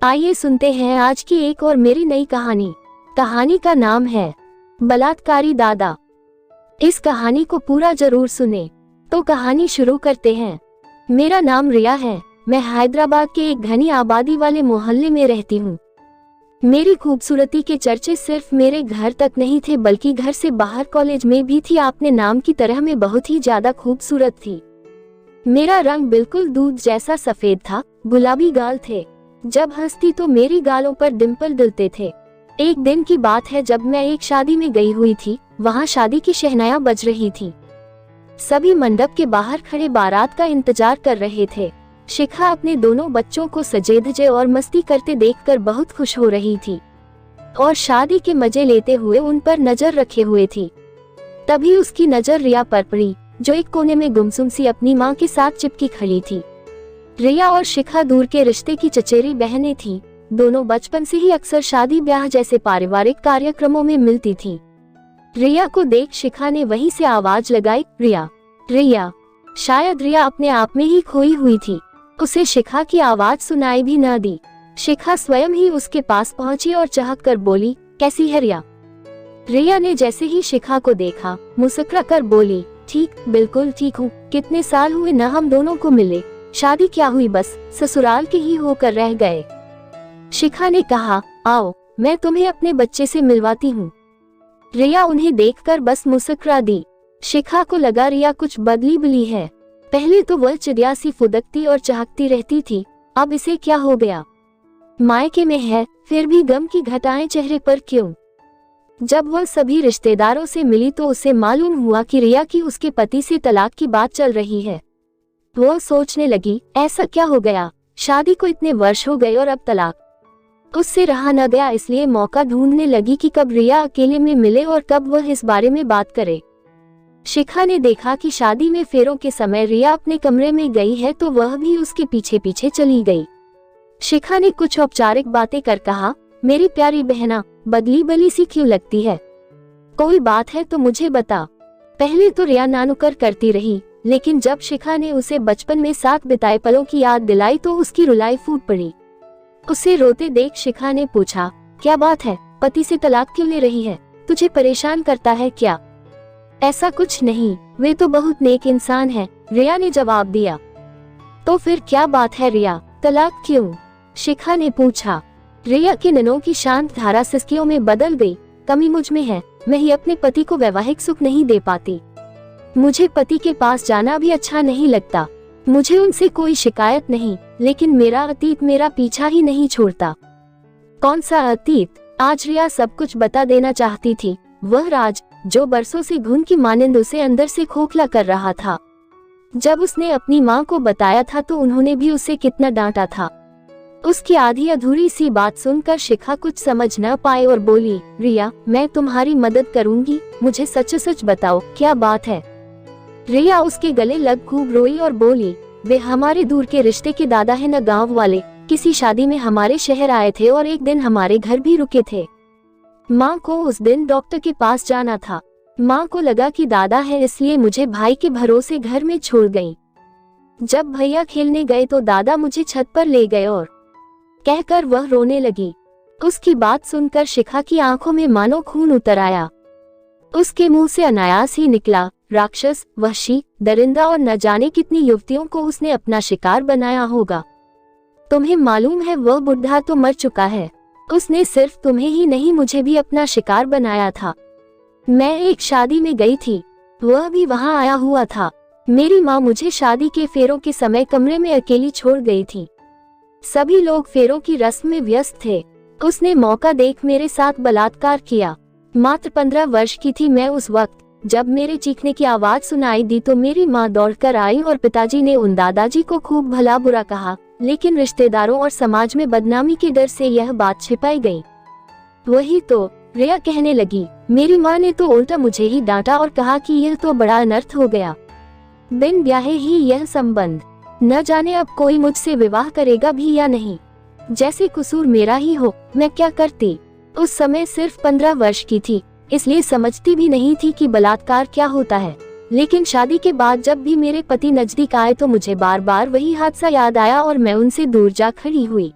आइए सुनते हैं आज की एक और मेरी नई कहानी। कहानी का नाम है बलात्कारी दादा। इस कहानी को पूरा जरूर सुने। तो कहानी शुरू करते हैं। मेरा नाम रिया है। मैं हैदराबाद के एक घनी आबादी वाले मोहल्ले में रहती हूँ। मेरी खूबसूरती के चर्चे सिर्फ मेरे घर तक नहीं थे, बल्कि घर से बाहर कॉलेज में भी थी। अपने नाम की तरह मैं बहुत ही ज्यादा खूबसूरत थी। मेरा रंग बिल्कुल दूध जैसा सफेद था, गुलाबी गाल थे। जब हंसती तो मेरी गालों पर डिंपल डलते थे। एक दिन की बात है जब मैं एक शादी में गई हुई थी। वहाँ शादी की शहनाइयां बज रही थी। सभी मंडप के बाहर खड़े बारात का इंतजार कर रहे थे। शिखा अपने दोनों बच्चों को सजे धजे और मस्ती करते देखकर बहुत खुश हो रही थी और शादी के मजे लेते हुए उन पर नजर रखे हुए थी। तभी उसकी नजर रिया पर पड़ी, जो एक कोने में गुमसुम सी अपनी माँ के साथ चिपकी खड़ी थी। रिया और शिखा दूर के रिश्ते की चचेरी बहनें थीं। दोनों बचपन से ही अक्सर शादी ब्याह जैसे पारिवारिक कार्यक्रमों में मिलती थीं। रिया को देख शिखा ने वहीं से आवाज लगाई, रिया रिया। शायद रिया अपने आप में ही खोई हुई थी। उसे शिखा की आवाज सुनाई भी न दी। शिखा स्वयं ही उसके पास पहुंची और चहक कर बोली, कैसी है रिया? रिया ने जैसे ही शिखा को देखा मुस्कुरा कर बोली, ठीक, बिल्कुल ठीक हूँ। कितने साल हुए न हम दोनों को मिले। शादी क्या हुई, बस ससुराल के ही होकर रह गए। शिखा ने कहा, आओ मैं तुम्हें अपने बच्चे से मिलवाती हूँ। रिया उन्हें देखकर बस मुस्कुरा दी। शिखा को लगा रिया कुछ बदली बुली है। पहले तो वह चिड़िया सी फुदकती और चहकती रहती थी, अब इसे क्या हो गया? मायके में है फिर भी गम की घटाएं चेहरे पर क्यों? जब वह सभी रिश्तेदारों से मिली तो उसे मालूम हुआ कि रिया की उसके पति से तलाक की बात चल रही है। वह सोचने लगी, ऐसा क्या हो गया? शादी को इतने वर्ष हो गए और अब तलाक। उससे रहा न गया, इसलिए मौका ढूंढने लगी कि कब रिया अकेले में मिले और कब वह इस बारे में बात करे। शिखा ने देखा कि शादी में फेरों के समय रिया अपने कमरे में गई है तो वह भी उसके पीछे पीछे चली गई। शिखा ने कुछ औपचारिक बातें कर कहा, मेरी प्यारी बहना, बदली बली सी क्यों लगती है? कोई बात है तो मुझे बता। पहले तो रिया नानुकर करती रही, लेकिन जब शिखा ने उसे बचपन में साथ बिताए पलों की याद दिलाई तो उसकी रुलाई फूट पड़ी। उसे रोते देख शिखा ने पूछा, क्या बात है, पति से तलाक क्यों ले रही है? तुझे परेशान करता है क्या? ऐसा कुछ नहीं, वे तो बहुत नेक इंसान है, रिया ने जवाब दिया। तो फिर क्या बात है रिया, तलाक क्यों? शिखा ने पूछा। रिया के नैनों की शांत धारा सिसकियों में बदल गई। कमी मुझ में है, मैं ही अपने पति को वैवाहिक सुख नहीं दे पाती। मुझे पति के पास जाना भी अच्छा नहीं लगता। मुझे उनसे कोई शिकायत नहीं, लेकिन मेरा अतीत मेरा पीछा ही नहीं छोड़ता। कौन सा अतीत? आज रिया सब कुछ बता देना चाहती थी। वह राज जो बरसों से घुन की मानिंद उसे अंदर से खोखला कर रहा था। जब उसने अपनी माँ को बताया था तो उन्होंने भी उसे कितना डांटा था। उसकी आधी अधूरी सी बात सुनकर शिखा कुछ समझ न पाए और बोली, रिया मैं तुम्हारी मदद करूंगी, मुझे सच सच बताओ क्या बात है? रिया उसके गले लग खूब रोई और बोली, वे हमारे दूर के रिश्ते के दादा है न गांव वाले, किसी शादी में हमारे शहर आए थे और एक दिन हमारे घर भी रुके थे। माँ को उस दिन डॉक्टर के पास जाना था। माँ को लगा कि दादा है, इसलिए मुझे भाई के भरोसे घर में छोड़ गई। जब भैया खेलने गए तो दादा मुझे छत पर ले गए और कहकर वह रोने लगी। उसकी बात सुनकर शिखा की आंखों में मानो खून उतर आया। उसके मुंह से अनायास ही निकला, राक्षस, वहशी, दरिंदा और न जाने कितनी युवतियों को उसने अपना शिकार बनाया होगा। तुम्हें मालूम है वह बुढ़ा तो मर चुका है। उसने सिर्फ तुम्हें ही नहीं मुझे भी अपना शिकार बनाया था। मैं एक शादी में गई थी, वह भी वहां आया हुआ था। मेरी माँ मुझे शादी के फेरों के समय कमरे में अकेली छोड़ गई थी। सभी लोग फेरों की रस्म में व्यस्त थे। उसने मौका देख मेरे साथ बलात्कार किया। मात्र 15 वर्ष की थी मैं उस वक्त। जब मेरे चीखने की आवाज सुनाई दी तो मेरी माँ दौड़कर आई और पिताजी ने उन दादाजी को खूब भला बुरा कहा, लेकिन रिश्तेदारों और समाज में बदनामी के डर से यह बात छिपाई गई। वही तो, रिया कहने लगी, मेरी माँ ने तो उल्टा मुझे ही डांटा और कहा कि यह तो बड़ा अनर्थ हो गया। बिन ब्याहे ही यह संबंध, न जाने अब कोई मुझसे विवाह करेगा भी या नहीं। जैसे कसूर मेरा ही हो, मैं क्या करती? उस समय सिर्फ 15 वर्ष की थी, इसलिए समझती भी नहीं थी कि बलात्कार क्या होता है। लेकिन शादी के बाद जब भी मेरे पति नजदीक आए तो मुझे बार बार वही हादसा याद आया और मैं उनसे दूर जा खड़ी हुई।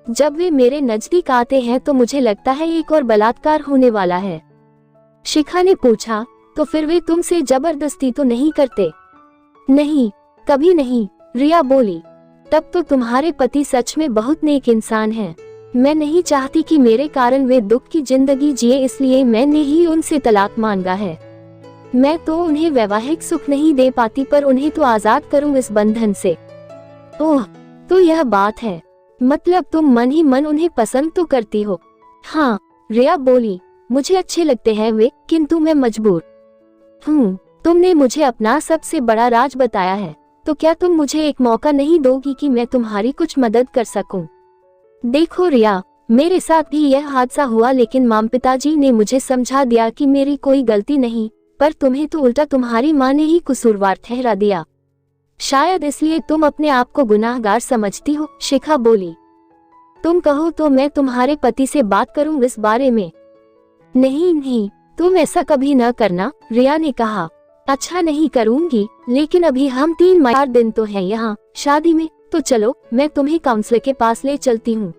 जब वे मेरे नजदीक आते हैं तो मुझे लगता है एक और बलात्कार होने वाला है। शिखा ने पूछा, तो फिर वे तुमसे जबरदस्ती तो नहीं करते? नहीं, कभी नहीं, रिया बोली। तब तो तुम्हारे पति सच में बहुत नेक इंसान हैं। मैं नहीं चाहती कि मेरे कारण वे दुख की जिंदगी जिए, इसलिए मैंने ही उनसे तलाक मांगा है। मैं तो उन्हें वैवाहिक सुख नहीं दे पाती, पर उन्हें तो आजाद करूं इस बंधन से। ओह, तो यह बात है, मतलब तुम मन ही मन उन्हें पसंद तो करती हो? हाँ, रिया बोली, मुझे अच्छे लगते हैं वे, किंतु मैं मजबूर हूँ। तुमने मुझे अपना सबसे बड़ा राज बताया है, तो क्या तुम मुझे एक मौका नहीं दोगी कि मैं तुम्हारी कुछ मदद कर सकूं? देखो रिया, मेरे साथ भी यह हादसा हुआ, लेकिन माम पिताजी ने मुझे समझा दिया कि मेरी कोई गलती नहीं, पर तुम्हें तो उल्टा तुम्हारी माँ ने ही कसूरवार ठहरा दिया। शायद इसलिए तुम अपने आप को गुनाहगार समझती हो, शिखा बोली। तुम कहो तो मैं तुम्हारे पति से बात करूं इस बारे में? नहीं नहीं, तुम ऐसा कभी न करना, रिया ने कहा। अच्छा नहीं करूंगी, लेकिन अभी हम 3-4 दिन तो हैं यहाँ शादी में, तो चलो मैं तुम्हें काउंसलर के पास ले चलती हूँ।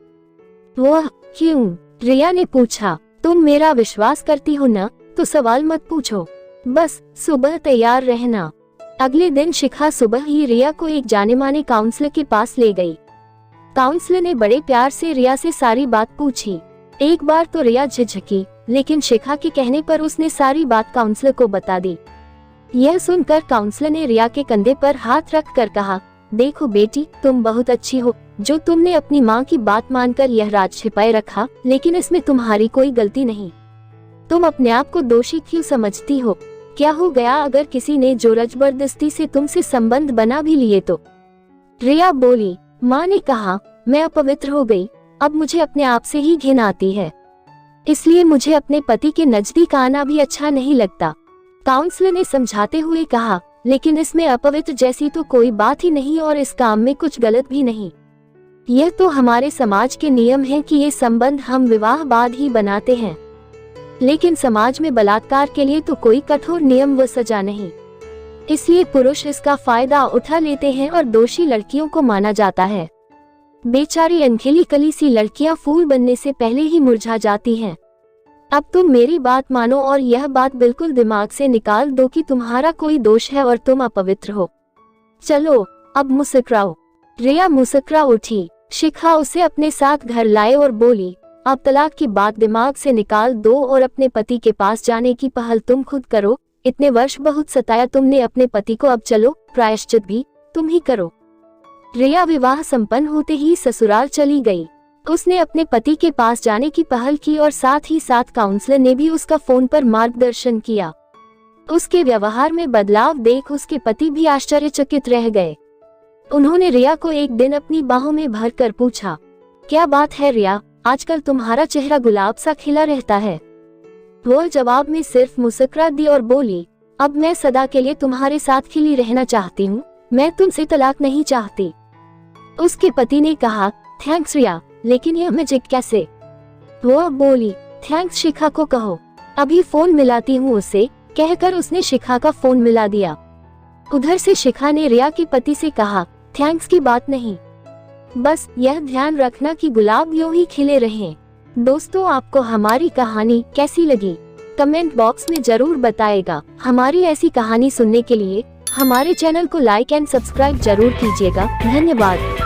वह क्यों? रिया ने पूछा। तुम मेरा विश्वास करती हो न, तो सवाल मत पूछो, बस सुबह तैयार रहना। अगले दिन शिखा सुबह ही रिया को एक जाने माने काउंसलर के पास ले गई। काउंसलर ने बड़े प्यार से रिया से सारी बात पूछी। एक बार तो रिया झिझकी, लेकिन शिखा के कहने पर उसने सारी बात काउंसलर को बता दी। यह सुनकर काउंसलर ने रिया के कंधे पर हाथ रख कर कहा, देखो बेटी, तुम बहुत अच्छी हो जो तुमने अपनी माँ की बात मानकर यह राज छिपाए रखा, लेकिन इसमें तुम्हारी कोई गलती नहीं। तुम अपने आप को दोषी क्यों समझती हो? क्या हो गया अगर किसी ने जोर जबरदस्ती से तुमसे संबंध बना भी लिए तो? रिया बोली, माँ ने कहा, मैं अपवित्र हो गई, अब मुझे अपने आप से ही घिन आती है, इसलिए मुझे अपने पति के नजदीक आना भी अच्छा नहीं लगता। काउंसलर ने समझाते हुए कहा, लेकिन इसमें अपवित्र जैसी तो कोई बात ही नहीं और इस काम में कुछ गलत भी नहीं। यह तो हमारे समाज के नियम हैं कि ये संबंध हम विवाह बाद ही बनाते हैं, लेकिन समाज में बलात्कार के लिए तो कोई कठोर नियम व सजा नहीं, इसलिए पुरुष इसका फायदा उठा लेते हैं और दोषी लड़कियों को माना जाता है। बेचारी अनखेली कली सी लड़कियां फूल बनने से पहले ही मुरझा जाती हैं। अब तुम मेरी बात मानो और यह बात बिल्कुल दिमाग से निकाल दो कि तुम्हारा कोई दोष है और तुम अपवित्र हो। चलो अब मुस्कुराओ। रिया मुस्कुरा उठी। शिखा उसे अपने साथ घर लाए और बोली, अब तलाक की बात दिमाग से निकाल दो और अपने पति के पास जाने की पहल तुम खुद करो। इतने वर्ष बहुत सताया तुमने अपने पति को, अब चलो प्रायश्चित भी तुम ही करो। रिया विवाह संपन्न होते ही ससुराल चली गई। उसने अपने पति के पास जाने की पहल की और साथ ही साथ काउंसलर ने भी उसका फोन पर मार्गदर्शन किया। उसके व्यवहार में बदलाव देख उसके पति भी आश्चर्यचकित रह गए। उन्होंने रिया को एक दिन अपनी बाहों में भरकर पूछा, क्या बात है रिया, आजकल तुम्हारा चेहरा गुलाब सा खिला रहता है? वो जवाब में सिर्फ मुस्कुरा दी और बोली, अब मैं सदा के लिए तुम्हारे साथ खिली रहना चाहती हूँ, मैं तुमसे तलाक नहीं चाहती। उसके पति ने कहा, थैंक्स रिया, लेकिन यह मैजिक कैसे? वो बोली, थैंक्स शिखा को कहो, अभी फोन मिलाती हूँ उसे, कहकर उसने शिखा का फोन मिला दिया। उधर से शिखा ने रिया के पति से कहा, थैंक्स की बात नहीं, बस यह ध्यान रखना कि गुलाब यूं ही खिले रहें। दोस्तों, आपको हमारी कहानी कैसी लगी कमेंट बॉक्स में जरूर बताएगा। हमारी ऐसी कहानी सुनने के लिए हमारे चैनल को लाइक एंड सब्सक्राइब जरूर कीजिएगा। धन्यवाद।